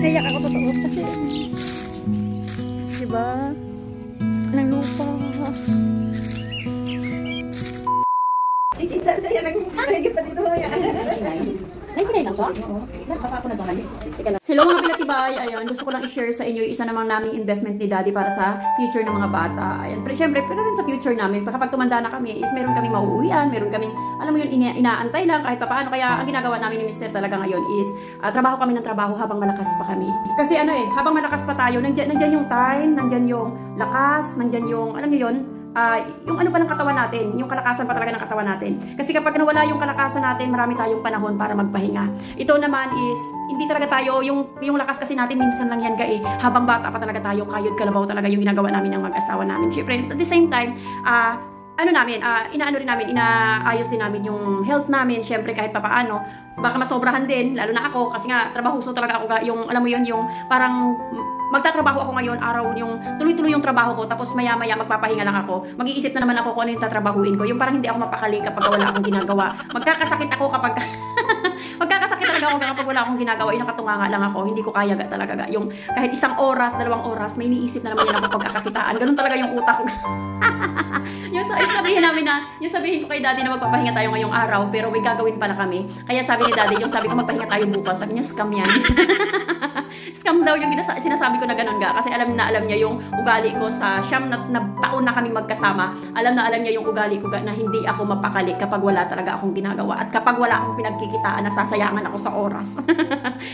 Naiyak ako totoo kasi diba? Anong lupa. Kita saya nag-higit pa dito yan. Naikinay lang ba? Hello mga pilatibay! Ayan, gusto ko lang i-share sa inyo yung isa namang naming investment ni Daddy para sa future ng mga bata. Ayan, pero syempre, pero rin sa future namin, kapag tumanda na kami, is meron kaming mauuwian, meron kaming, alam mo yun, inaantay lang kahit papaano. Kaya ang ginagawa namin ni Mr. talaga ngayon is, trabaho kami ng trabaho habang malakas pa kami. Kasi habang malakas pa tayo, nandyan yung time, nandyan yung lakas, nandyan yung, alam niyo yun, yung ano pa ng katawan natin, yung kalakasan pa talaga ng katawan natin. Kasi kapag nawala yung kalakasan natin, marami tayong panahon para magpahinga. Ito naman is, hindi talaga tayo, yung lakas kasi natin, minsan lang yan habang bata pa talaga tayo, kayod kalabaw talaga yung ginagawa namin ng mag-asawa namin. Siyempre, at the same time, inaayos din namin yung health namin, siyempre kahit papaano, baka masobrahan din, lalo na ako, kasi nga, trabahuso talaga ako, yung, alam mo yun, yung parang, magtatrabaho ako ngayon, araw yung tuloy-tuloy yung trabaho ko, tapos maya-maya magpapahinga lang ako. Mag-iisip na naman ako kung ano yung tatrabahuin ko. Yung parang hindi ako mapakali kapag wala akong ginagawa. Magkakasakit ako kapag magkakasakit talaga ako kapag wala akong ginagawa. Yung nakatunganga lang ako, hindi ko kaya talaga. Yung kahit 1 oras, 2 oras, may iniisip na naman yan ako pagkakakitaan. Ganun talaga yung utak ko. yung sabihin ko kay Daddy na magpapahinga tayo ngayong araw, pero may gagawin pala kami. Kaya sabi ni Daddy, yung sabi ko magpahinga tayo bukas, sabi niya scam yan. Scam daw yung sinasabi ko na ganun ga. Kasi alam niya yung ugali ko sa siyam na taon na kaming magkasama. Alam niya yung ugali ko na hindi ako mapakali kapag wala talaga akong ginagawa. At kapag wala akong pinagkikitaan, nasasayangan ako sa oras.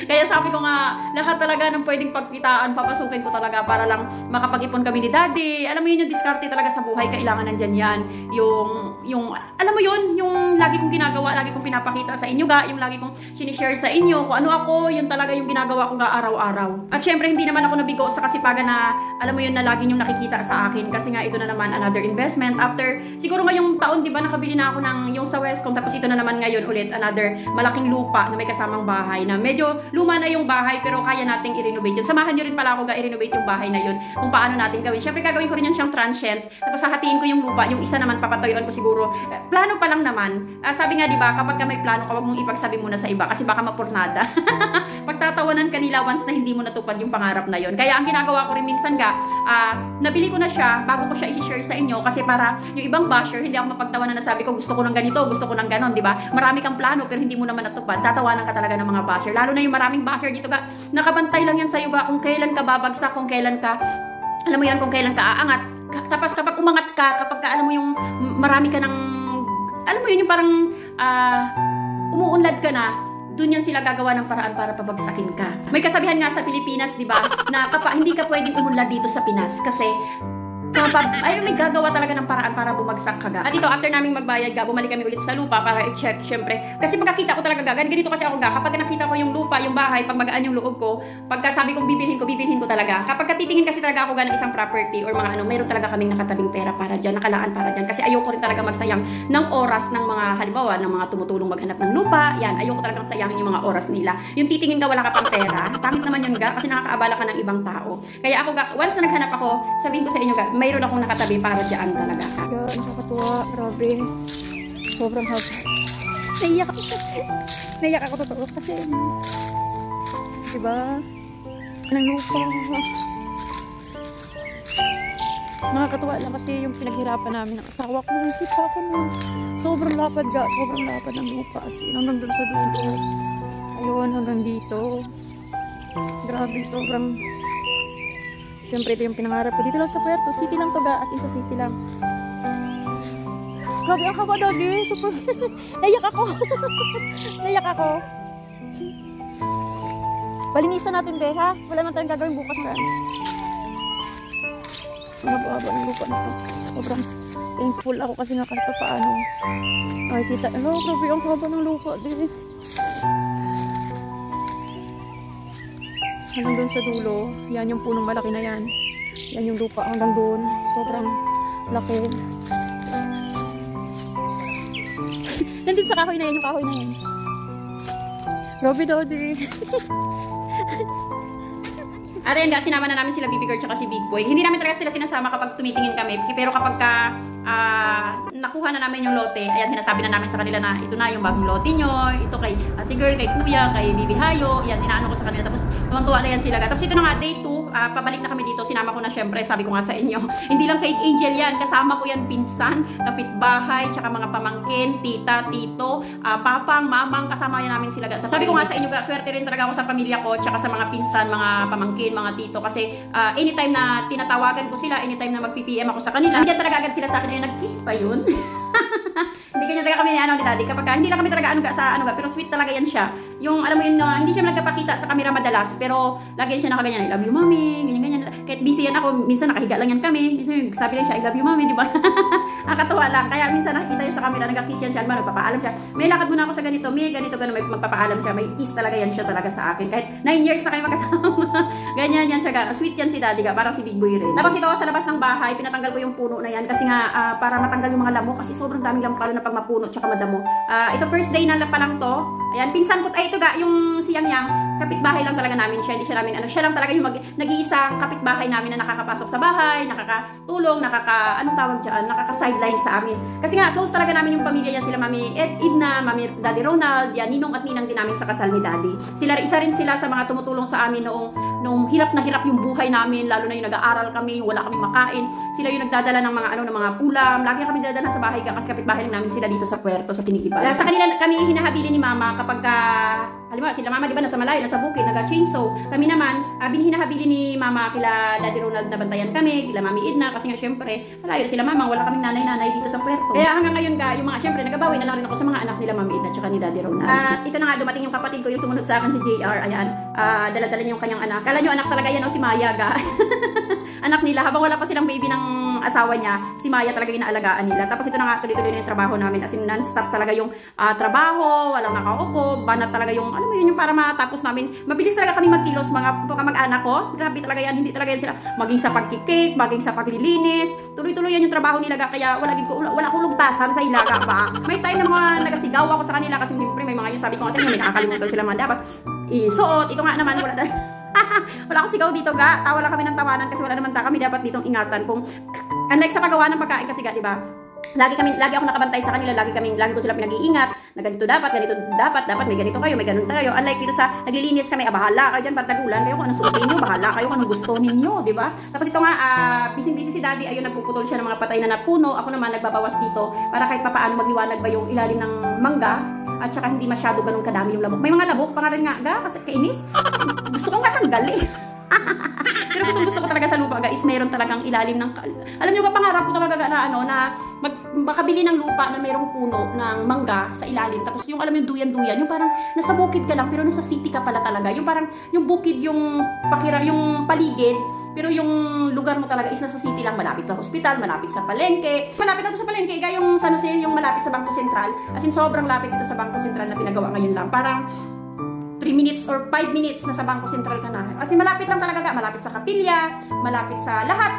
Kaya sabi ko nga, lahat talaga ng pwedeng pagkitaan, papasukin ko talaga para lang makapag-ipon kami ni Daddy. Alam mo yun, yung diskarte talaga sa buhay, kailangan nandyan yan. Yung alam mo yun, yung lagi kong ginagawa, lagi kong pinapakita sa inyo ga, yung lagi kong sinishare sa inyo, kung ano ako, yun talaga yung ginagawa ko ga araw-araw. At syempre, hindi naman ako nabigo sa kasipagan na, alam mo yun, na lagi yung nakikita sa akin. Kasi nga, ito na naman another investment. After, siguro ngayong taon, di ba, nakabili na ako ng yung sa Westcom. Tapos ito na naman ngayon ulit, another malaking lupa na may kasamang bahay na medyo luma na yung bahay, pero kaya nating i-renovate yun. Samahan nyo rin pala ako i-renovate yung bahay na yun, kung paano natin gawin. Syempre, gagawin ko rin yan siyang transient. Tapos hahatiin ko yung lupa, yung isa naman papatuyuan ko siguro. Plano pa lang naman. Sabi nga, di ba, kapag ka may plano ka, wag mong ipagsabi muna sa iba kasi baka mapurnada. Pagtatawanan kanila once na hindi mo natupad yung pangarap na yon. Kaya ang ginagawa ko rin minsan nabili ko na siya bago ko siya i-share sa inyo kasi para yung ibang basher, hindi ako mapagtawanan na sabi ko gusto ko ng ganito, gusto ko ng ganon, di ba? Marami kang plano pero hindi mo naman natupad. Tatawanan ka talaga ng mga basher. Lalo na yung maraming basher dito nakabantay lang yan sa iyo kung kailan ka babagsak, kung kailan ka, alam mo yan, kung kailan ka aangat. Tapos kapag umangat ka, kapag alam mo yung marami ka ng, alam mo yun, yung parang umuunlad ka na, doon yan sila gagawa ng paraan para pabagsakin ka. May kasabihan nga sa Pilipinas, di ba, na hindi ka pwedeng umunlad dito sa Pinas kasi may gagawa talaga ng paraan para bumagsak ka ga. At ito, after naming magbayad bumalik kami ulit sa lupa para i-check, syempre. Kasi pagkakita ko talaga ganito kasi ako kapag nakita ko yung lupa, yung bahay, pag magaan yung loob ko, pagka sabi kong bibilhin ko talaga. Kapag titingin kasi talaga ako ng isang property or mga mayroon talaga kaming nakatabing pera para dyan, nakalaan para dyan. Kasi ayoko rin talaga magsayang ng oras ng mga, halimbawa, ng mga tumutulong maghanap ng lupa. Yan, ayoko talagang sayangin yung mga oras nila. Yung titingin ka wala ka pang pera, pangit naman yun ga, kasi nakakaabala ka ng ibang tao. Kaya ako once na naghanap ako, sabihin ko sa inyo mayroon akong nakatabi para dyan talaga. Nakakatuwa, grabe. Sobrang happy. Naiyak ako totoo kasi diba? Anong lupa. Nakakatuwa lang kasi yung pinaghirapan namin ng asawa ko. Nakikita ko na sobrang lapad ng lupa. As in, hanggang doon sa dulo. Ayun, hanggang dito. Grabe, sobrang siyempre, ito yung pinangarap ko. Dito lang sa Puerto. City lang to ga. As in sa city lang. Grabe, ang haba dagi. Super. Naiyak ako. Naiyak ako. Palinisan natin, de, ha? Wala naman tayong gagawin bukas na. Ang haba ng lupa na to. Sobrang thankful ako kasi nga kahit pa paano. Ay, kita. Hello, grabe, ang haba ng lupa, de. Hanggang doon sa dulo, yan yung punong malaki na yan. Yan yung lupa hanggang doon. Sobrang laki. Nandun sa kahoy na yan, yung kahoy na yan. Grabe Daddy. Ayan nga, sinama na namin sila Baby Girl tsaka si Big Boy. Hindi namin talaga sila sinasama kapag tumitingin kami. Pero kapag nakuha na namin yung lote, ayan, sinasabi na namin sa kanila na ito na yung bagong lote nyo, ito kay ate girl, kay kuya, kay Bibi Hayo, ayan, inaano ko sa kanila. Tapos tuwang-tuwa na yan sila. Tapos ito na nga, day 2, pabalik na kami dito, sinama ko na syempre, sabi ko nga sa inyo, hindi lang kay Angel yan, kasama ko yan, pinsan, kapitbahay, tsaka mga pamangkin, tita, tito, papang, mamang, kasama yan namin sila. Sabi ko nga sa inyo, swerte rin talaga ako sa pamilya ko, tsaka sa mga pinsan, mga pamangkin, mga tito, kasi anytime na tinatawagan ko sila, anytime na mag-PPM ako sa kanila, hindi talaga agad sila sa akin, nag-kiss pa yun. Hindi ganyan talaga kami ni daddy, kapag hindi lang kami talaga pero sweet talaga yan siya. Yung alam mo yun, hindi siya nagpapakita sa camera madalas, pero lagi siya nakaganyan, I love you mommy, ganyan. Kahit busy yan ako, minsan nakahiga lang yan kami, minsan sabi lang siya, I love you mommy, di ba? Nakakatawa lang, kaya minsan nakikita yun sa camera, nag-kiss yan siya, nagpapaalam siya, may lakad muna ako sa ganito, may ganito, may magpapaalam siya, may kiss talaga yan siya talaga sa akin, kahit 9 years na kayo magkasama. Ganyan yan siya, sweet yan si daddy, parang si Big Boy rin. Tapos ito sa labas ng bahay, pinatanggal ko yung puno na yan, kasi nga, para matanggal yung mga lamok, kasi sobrang daming lamok na pag mapuno, tsaka madamo. Ito first day na pa lang to, ayan, pinsan ko, ito ga, yung si Yang Yang, kapitbahay lang talaga namin siya, hindi siya namin, siya lang talaga yung nag-iisang kapitbahay namin na nakakapasok sa bahay, nakakatulong, anong tawag dyan, nakaka-sideline sa amin. Kasi nga, close talaga namin yung pamilya niya, sila Mami Edna, Mami Daddy Ronald, yan, ninong at ninang din namin sa kasal ni Daddy. Isa rin sila sa mga tumutulong sa amin noong hirap na hirap yung buhay namin, lalo na yung nag-aaral kami, wala kaming makain. Sila yung nagdadala ng mga ulam, lagi kami dadala sa bahay kasi kapitbahay lang namin sila dito sa Puerto, sa Tinigiban. Sa kanila kami hinahabili ni Mama kapag halimbawa, sila Mama, di ba, nasa Malayo, nasa bukid, nag-chainsaw. Kami naman, hinahabili ni Mama kila Daddy Ronald na bantayan kami, kila Mami Edna, kasi nga, syempre, malayo sila Mama, wala kaming nanay-nanay dito sa Puerto. Kaya hanggang ngayon yung mga, syempre, nagabawi na lang rin ako sa mga anak nila Mami Edna, tsaka ni Daddy Ronald. Ito na nga, dumating yung kapatid ko, yung sumunod sa akin si JR, ayan, dala-dala niya yung kanyang anak. Kala nyo anak talaga yan, si Maya, ga. Anak nila, habang wala pa silang baby ng asawa niya, si Maya talaga yung inaalagaan nila. Tapos ito na nga, tuloy-tuloy na yung trabaho namin, as in non-stop talaga yung trabaho, walang nakaupo, banat talaga yung, alam mo yun, yung para matapos namin. Mabilis talaga kami magkilos, mga kamag-anak ko. Grabe talaga yan, hindi talaga yan sila. Maging sa pagkikake, maging sa paglilinis. Tuloy-tuloy yan yung trabaho nila, kaya wala ko lugtasan sa ilaga pa. May time na mga nagasigaw ako sa kanila kasi siyempre may mga yun, sabi ko kasi may nakakalimutan sila mga dapat isuot. Ito nga naman, wala ko sigaw dito, ga. Tawa lang kami ng tawanan kasi wala naman kami dapat ditong ingatan kung unlike sa paggawa ng pagkain kasi, ga, di ba? Lagi ako nakabantay sa kanila, lagi ko sila pinag-iingat na ganito dapat may ganito kayo, may ganun tayo. Unlike dito sa naglilinis kami, bahala kayo dyan, pantagulan kayo kung anong suotin nyo, bahala kayo kung anong gusto ninyo, di ba? Tapos ito nga, busy si Daddy, ayun, nagpuputol siya ng mga patay na napuno. Ako naman nagbabawas dito para kahit papaano magliwanag ba yung ilalim ng mangga at saka hindi masyado ganun kadami yung lamok. May mga lamok pa nga rin nga, kasi kainis. Gusto kong katanggal eh. Pero gusto ko talaga sa lupa, guys, meron talagang ilalim ng alam niyo ba, pangarap ko talaga na makabili ng lupa na mayroong puno ng mangga sa ilalim. Tapos yung alam niyo duyan-duyan, yung parang nasa bukid ka lang pero nasa city ka pala talaga. Yung parang yung bukid yung yung paligid, pero yung lugar mo talaga is nasa city lang, malapit sa hospital, malapit sa palengke. Malapit na to sa palengke, kaya yung San Jose, yung malapit sa Bangko Sentral. As in sobrang lapit dito sa Bangko Sentral na pinagawa ngayon lang. Parang 3 minutes or 5 minutes na sa Bangko Sentral ka na. Kasi malapit lang talaga, malapit sa kapilya, malapit sa lahat.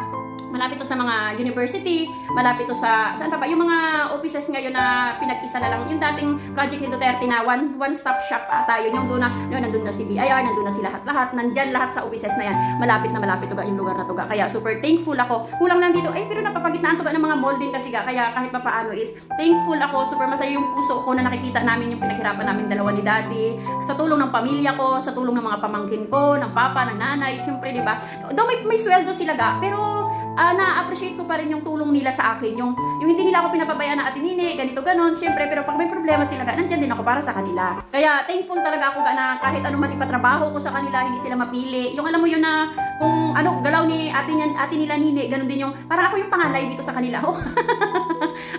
Malapit to sa mga university, malapit to sa saan pa ba? Yung mga offices ngayon na pinag-isa na lang. Yung dating project ni Duterte na one-stop shop tayo. Yung doon na, nandun na si BIR, nandun na si lahat. Nandyan lahat sa offices na yan. Malapit na malapit to ga yung lugar na to ga. Kaya super thankful ako. Kulang lang dito, pero napapagitnaan to ga ng mga mall din kasi ga. Kaya kahit pa paano is thankful ako. Super masaya yung puso ko na nakikita namin yung pinaghirapan namin dalawa ni Daddy. Sa tulong ng pamilya ko, sa tulong ng mga pamangkin ko, ng papa, ng nanay. Siyempre, di ba? Though may sweldo sila ga, pero na-appreciate ko pa rin yung tulong nila sa akin. Yung hindi nila ako pinapabayaan na Ate Nini, ganito, ganon. Siyempre, pero pag may problema sila, nandyan din ako para sa kanila. Kaya, thankful talaga ako na kahit ano man ipatrabaho ko sa kanila, hindi sila mapili. Yung alam mo yun na, kung galaw ni ate nila Nini, ganon din yung, parang ako yung panganay dito sa kanila.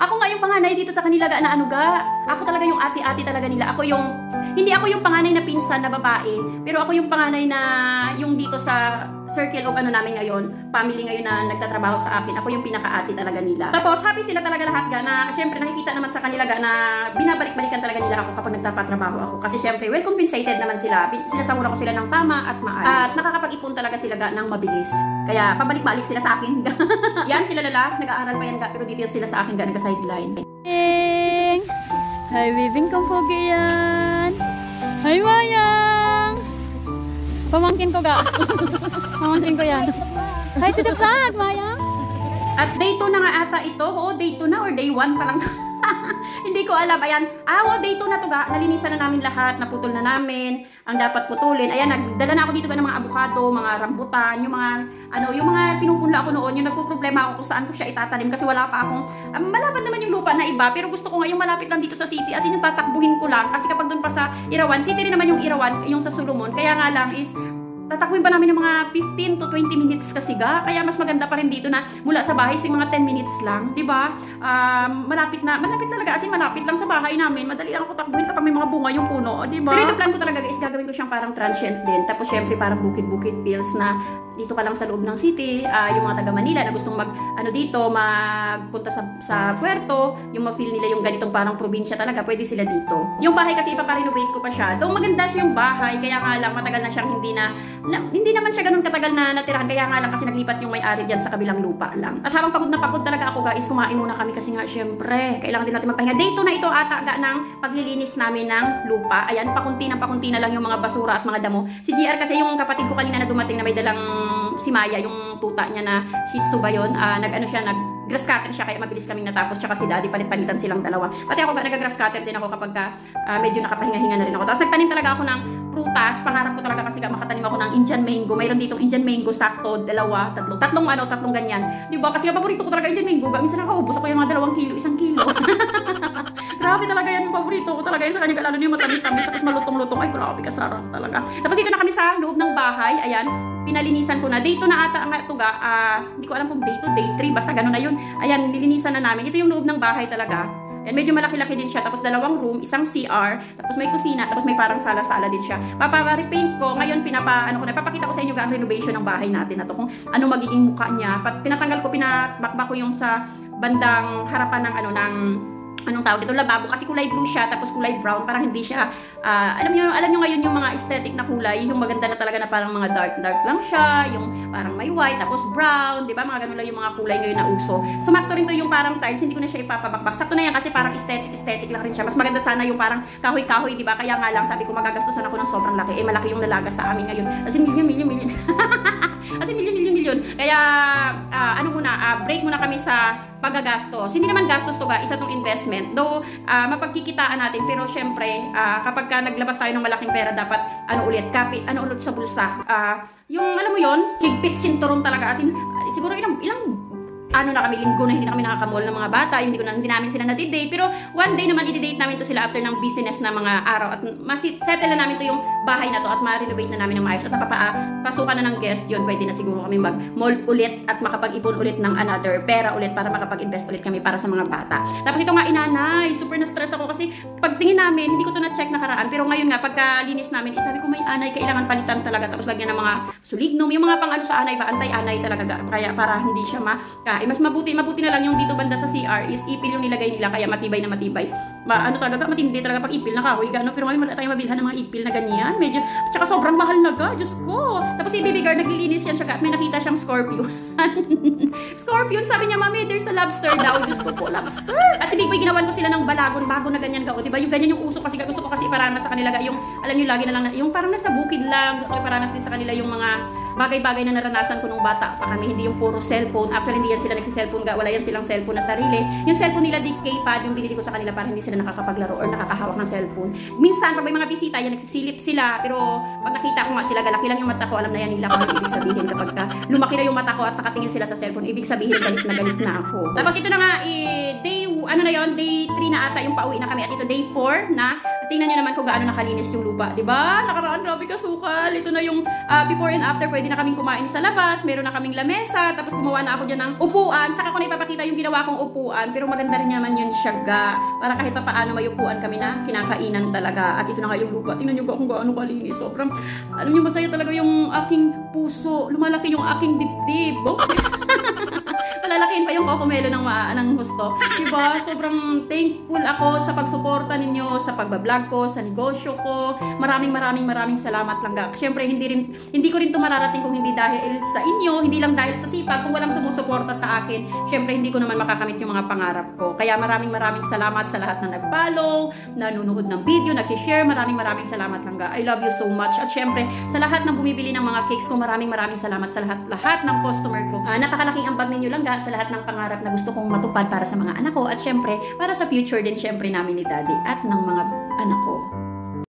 Ako nga yung panganay dito sa kanila, na ako talaga yung ate-ate talaga nila. Hindi ako yung panganay na pinsan na babae, pero ako yung panganay na yung dito sa circle of namin ngayon, family ngayon na nagtatrabaho sa akin, ako yung pinaka-ate talaga nila. Tapos, happy sila talaga lahat na, syempre, nakikita naman sa kanila na binabalik-balikan talaga nila ako kapag nagtapatrabaho ako. Kasi syempre, well compensated naman sila. Sinasahura ko sila ng tama at maayos. At nakakapag-ipon talaga sila ng mabilis. Kaya, pabalik-balik sila sa akin. Yan, sila nag-aaral pa yan pero dito yan sila sa akin nag-sideline. Hi, Bibing Kampogi yan. Hi, Mayang. Pamangkin ko ga. Pamangkin ko yan. Hi to the vlog, Mayang. At day 2 na nga ata ito. Oo, day 2 na or day 1 pa lang. Hindi ko alam. Ayan. Day 2 na to ga. Nalinisan na namin lahat. Naputol na namin ang dapat putulin. Ayan, nagdala na ako dito ng mga avocado, mga rambutan, yung mga pinupunla ako noon, yung nagpo-problema ako kung saan ko siya itatanim kasi wala pa akong, malapad naman yung lupa na iba, pero gusto ko nga yung malapit lang dito sa city, as in yung tatakbuhin ko lang, kasi kapag doon pa sa Irawan, city rin naman yung Irawan, yung sa Solomon, kaya nga lang is, tatakbuhin pa namin ng mga 15 to 20 minutes kasi ga. Kaya mas maganda pa rin dito na mula sa bahay, so yung mga 10 minutes lang. Diba? Malapit talaga. As in, malapit lang sa bahay namin. Madali lang ako takbuhin kapag may mga bunga yung puno. Diba? Pero ito plan ko talaga guys, gagawin ko siyang parang transient din. Tapos syempre parang bukid-bukid pills na dito ka lang sa loob ng city. Yung mga taga Manila na gustong magpunta sa puerto, yung ma-feel nila yung ganitong parang probinsya talaga, pwede sila dito. Yung bahay kasi ipaparenovate ko pa siya. Though maganda siya yung bahay, kaya nga lang matagal na siyang hindi naman siya ganun katagal na natirahan, kaya nga lang kasi naglipat yung may-ari diyan sa kabilang lupa lang. At habang pagod na pagod talaga ako guys, kumain muna kami kasi nga syempre, kailangan din natin magpahinga. Day 2 na ito ata ng paglilinis namin ng lupa. Ayan, pakunti na lang yung mga basura at mga damo. Si GR kasi yung kapatid ko kanina na dumating na may dalang si Maya, yung tuta niya na Shih Tzu ba yun, grass cutter siya, kaya mabilis kaming natapos, tsaka si Daddy, palit-palitan silang dalawa. Pati ako nag-grass cutter din ako kapag medyo nakapahinga-hinga na rin ako. Tapos nagtanim talaga ako ng prutas, pangarap ko talaga kasi makatanim ako ng Indian mango. Mayroon ditong Indian mango, sakto, tatlong ganyan. Diba? Kasi paborito ko talaga Indian mango. Minsan nakaubos ako yung mga 2 kilo, 1 kilo. Grabe talaga yan yung paborito ko talaga yun sa kanya, lalo na yung matamis-tamis, tapos malutong-lutong. Ay, grabe, kasarap talaga. Tapos dito na kami sa loob ng bahay. Ayan, pinalinisan ko na. Day 2 na ata nga ito ga. Hindi ko alam kung day 2, day 3, basta gano'n na yun. Ayan, nilinisan na namin. Ito yung loob ng bahay talaga. And medyo malaki-laki din siya. Tapos 2 room, isang CR, tapos may kusina, tapos may parang sala-sala din siya. Repaint ko. Ngayon, napapakita ko sa inyo ang renovation ng bahay natin na to. Kung ano magiging mukha niya. Pinatanggal ko, pinabakbak ko yung sa bandang harapan ng anong tawag dito, lababo, kasi kulay blue siya, tapos kulay brown, parang hindi siya, alam nyo ngayon yung mga aesthetic na kulay, yung maganda na talaga na parang mga dark lang siya, yung parang may white, tapos brown, di ba, mga ganun lang yung mga kulay ngayon na uso. Sumakto rin to yung parang tiles, hindi ko na siya ipapabakbak, sakto na yan kasi parang aesthetic lang rin siya, mas maganda sana yung parang kahoy-kahoy, di ba, kaya nga lang, sabi ko magagastusan ako ng sobrang laki, malaki yung nalaga sa amin ngayon, kasi milyon. Kasi milyon. Kaya, break muna kami sa paggagastos. Hindi naman gastos to ga, isa tong investment. Though, mapagkikitaan natin, pero syempre, kapag naglabas tayo ng malaking pera, dapat, ulit sa bulsa. Yung, alam mo yon, higpit sinturon talaga. As in, siguro ilang linggo na hindi na kami nakakamall ng mga bata, hindi namin sila na-date, pero one day naman i-date namin to sila after ng business na mga araw at settle na namin to yung bahay na to at ma-renovate na namin ng maayos at pasukan na ng guest yun, pwede na siguro kami mag-mall ulit at makapag-ipon ulit ng another pera ulit para makapag-invest ulit kami para sa mga bata. Tapos ito nga inanay, super na-stress ako kasi pagtingin namin, hindi ko to na-check nakaraan, pero ngayon nga pagkalinis namin, sabi ko may anay, kailangan palitan talaga, tapos lagyan ng mga sulignum, yung mga pang sa anay ba, anti-anay talaga, kaya para hindi siya mas mabuti na lang yung dito banda sa CR is ipil yung nilagay nila, kaya matibay na matibay. Matindi talaga pag ipil na kahoy, gano, pero ngayon wala tayong mabilhan ng mga ipil na ganyan. Medyo, tsaka sobrang mahal na ga, Diyos ko. Tapos si Baby Girl, naglilinis yan siya, may nakita siyang scorpion. Scorpion, sabi niya, Mami, there's a lobster daw. Diyos ko po, lobster. At si Big Boy, ginawan ko sila ng balagon, bago na ganyan ka, o diba? Yung ganyan yung uso kasi, gusto ko kasi iparanas sa kanila, yung, alam niyo, lagi na lang, yung parang nasa bukid lang, gusto ko iparanas din sa kanila yung mga bagay-bagay na naranasan ko nung bata pa kami, hindi yung puro cellphone. Actually, hindi yan sila nagsi-cellphone, wala yan silang cellphone na sarili. Yung cellphone nila, di keypad, yung binili ko sa kanila para hindi sila nakakapaglaro or nakakahawak ng cellphone. Minsan, pag may mga bisita, yan nagsisilip sila, pero pag nakita ko nga sila, galaki lang yung mata ko, alam na yan nila kung ano ibig sabihin kapag lumaki na yung mata ko at nakatingin sila sa cellphone, ibig sabihin galit na ako. Tapos ito na nga, day 3 na ata yung pauwi na kami at ito day 4 na. Tingnan nyo naman kung gaano nakalinis yung lupa, di ba? Nakaraan, grabe kasukal. Ito na yung before and after, pwede na kaming kumain sa labas, meron na kaming lamesa, tapos gumawa na ako dyan ng upuan. Saka ko na ipapakita yung ginawa kong upuan, pero maganda rin naman yun siya ga. Para kahit pa paano may upuan kami na kinakainan talaga. At ito na nga yung lupa. Tingnan nyo ba kung gaano kalinis. Sobrang, alam nyo, masaya talaga yung aking puso. Lumalaki yung aking dibdib. Palalakihin pa yung kokomelo ng husto. Diba? Sobrang thankful ako sa pagsuporta ninyo, sa pagbablog ko, sa negosyo ko. Maraming salamat lang ga. Siyempre, hindi ko rin ito mararating kung hindi dahil sa inyo, hindi lang dahil sa sipag. Kung walang sumusuporta sa akin, siyempre, hindi ko naman makakamit yung mga pangarap ko. Kaya maraming salamat sa lahat na nag-follow, nanonood ng video, nag-share. Maraming salamat lang ga. I love you so much. At siyempre, sa lahat ng bumibili ng mga cakes ko, maraming salamat sa lahat ng customer ko. Napakalaking ambag ninyo lang ga. sa lahat ng pangarap na gusto kong matupad para sa mga anak ko at syempre para sa future din syempre namin ni Daddy at ng mga